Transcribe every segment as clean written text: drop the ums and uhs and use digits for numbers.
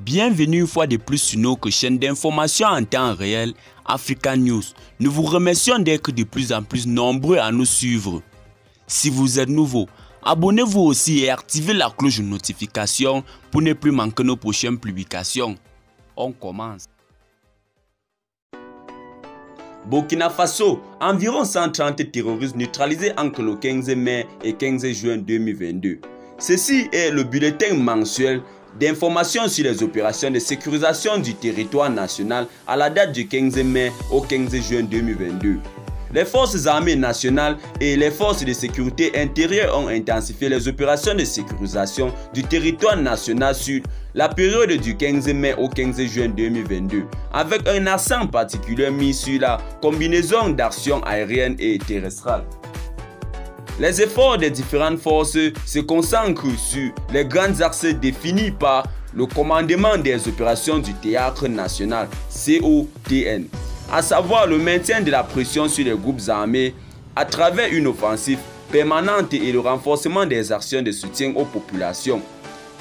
Bienvenue une fois de plus sur notre chaîne d'information en temps réel Africa News. Nous vous remercions d'être de plus en plus nombreux à nous suivre. Si vous êtes nouveau, abonnez-vous aussi et activez la cloche de notification pour ne plus manquer nos prochaines publications. On commence. Burkina Faso, environ 130 terroristes neutralisés entre le 15 mai et 15 juin 2022. Ceci est le bulletin mensuel d'informations sur les opérations de sécurisation du territoire national à la date du 15 mai au 15 juin 2022. Les forces armées nationales et les forces de sécurité intérieure ont intensifié les opérations de sécurisation du territoire national sur la période du 15 mai au 15 juin 2022, avec un accent particulier mis sur la combinaison d'actions aériennes et terrestrales. Les efforts des différentes forces se concentrent sur les grands axes définis par le commandement des opérations du théâtre national, COTN, à savoir le maintien de la pression sur les groupes armés à travers une offensive permanente et le renforcement des actions de soutien aux populations.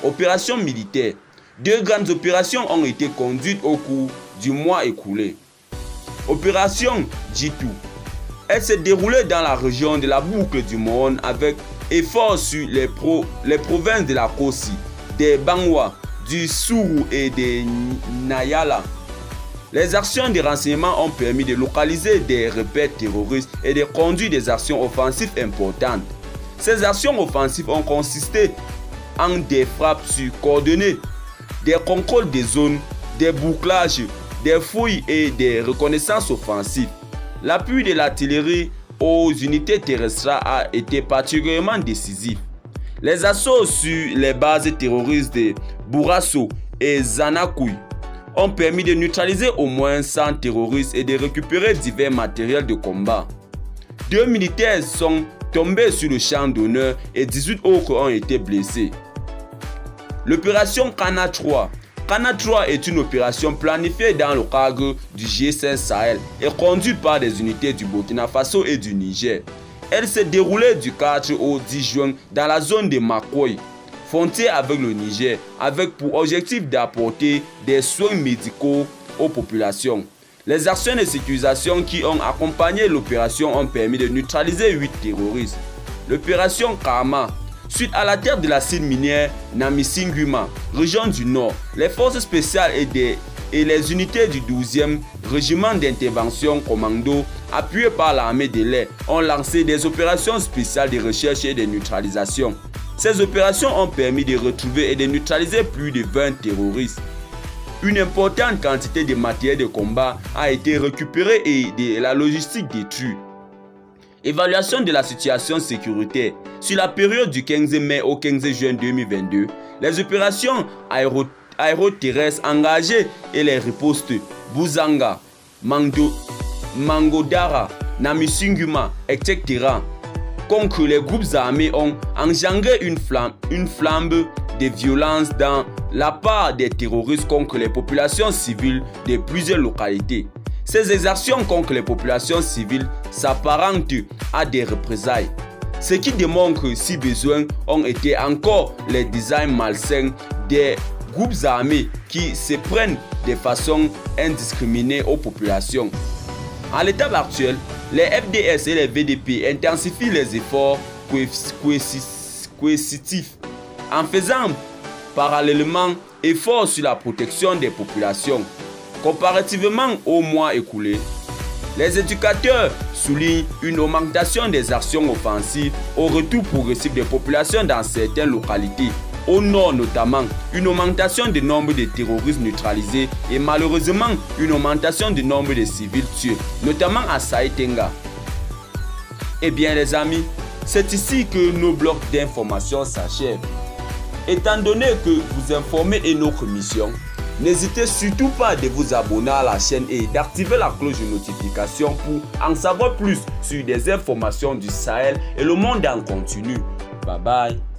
Opérations militaires. Deux grandes opérations ont été conduites au cours du mois écoulé. Opération Jitu. Elle s'est déroulée dans la région de la boucle du Mohon avec effort sur les provinces de la Kossi, des Bangwa, du Sourou et des Nayala. Les actions de renseignement ont permis de localiser des repères terroristes et de conduire des actions offensives importantes. Ces actions offensives ont consisté en des frappes sur coordonnées, des contrôles des zones, des bouclages, des fouilles et des reconnaissances offensives. L'appui de l'artillerie aux unités terrestres a été particulièrement décisif. Les assauts sur les bases terroristes de Bourasso et Zanakoui ont permis de neutraliser au moins 100 terroristes et de récupérer divers matériels de combat. 2 militaires sont tombés sur le champ d'honneur et 18 autres ont été blessés. L'opération Kana 3. Kana 3 est une opération planifiée dans le cadre du G5 Sahel et conduite par des unités du Burkina Faso et du Niger. Elle s'est déroulée du 4 au 10 juin dans la zone de Makoy, frontière avec le Niger, avec pour objectif d'apporter des soins médicaux aux populations. Les actions de sécurisation qui ont accompagné l'opération ont permis de neutraliser 8 terroristes. L'opération Karma. Suite à la terre de l'acide minière Namisinguma, région du Nord, les forces spéciales et les unités du 12e régiment d'intervention commando, appuyées par l'armée de l'air, ont lancé des opérations spéciales de recherche et de neutralisation. Ces opérations ont permis de retrouver et de neutraliser plus de 20 terroristes. Une importante quantité de matériel de combat a été récupérée et de la logistique détruite. Évaluation de la situation sécuritaire. Sur la période du 15 mai au 15 juin 2022, les opérations aéroterrestres engagées et les ripostes Buzanga, Mangodara, Namisinguma, etc. contre les groupes armés ont engendré une flambe de violence dans la part des terroristes contre les populations civiles de plusieurs localités. Ces exactions contre les populations civiles s'apparentent à des représailles. Ce qui démontre, si besoin, ont été encore les designs malsains des groupes armés qui se prennent de façon indiscriminée aux populations. À l'étape actuelle, les FDS et les VDP intensifient les efforts coercitifs en faisant parallèlement efforts sur la protection des populations. Comparativement au mois écoulé, les éducateurs soulignent une augmentation des actions offensives au retour progressif des populations dans certaines localités, au nord notamment, une augmentation du nombre de terroristes neutralisés et malheureusement une augmentation du nombre de civils tués, notamment à Saïtenga. Eh bien les amis, c'est ici que nos blocs d'information s'achèvent. Étant donné que vous informer est notre mission, n'hésitez surtout pas de vous abonner à la chaîne et d'activer la cloche de notification pour en savoir plus sur des informations du Sahel et le monde en continu. Bye bye.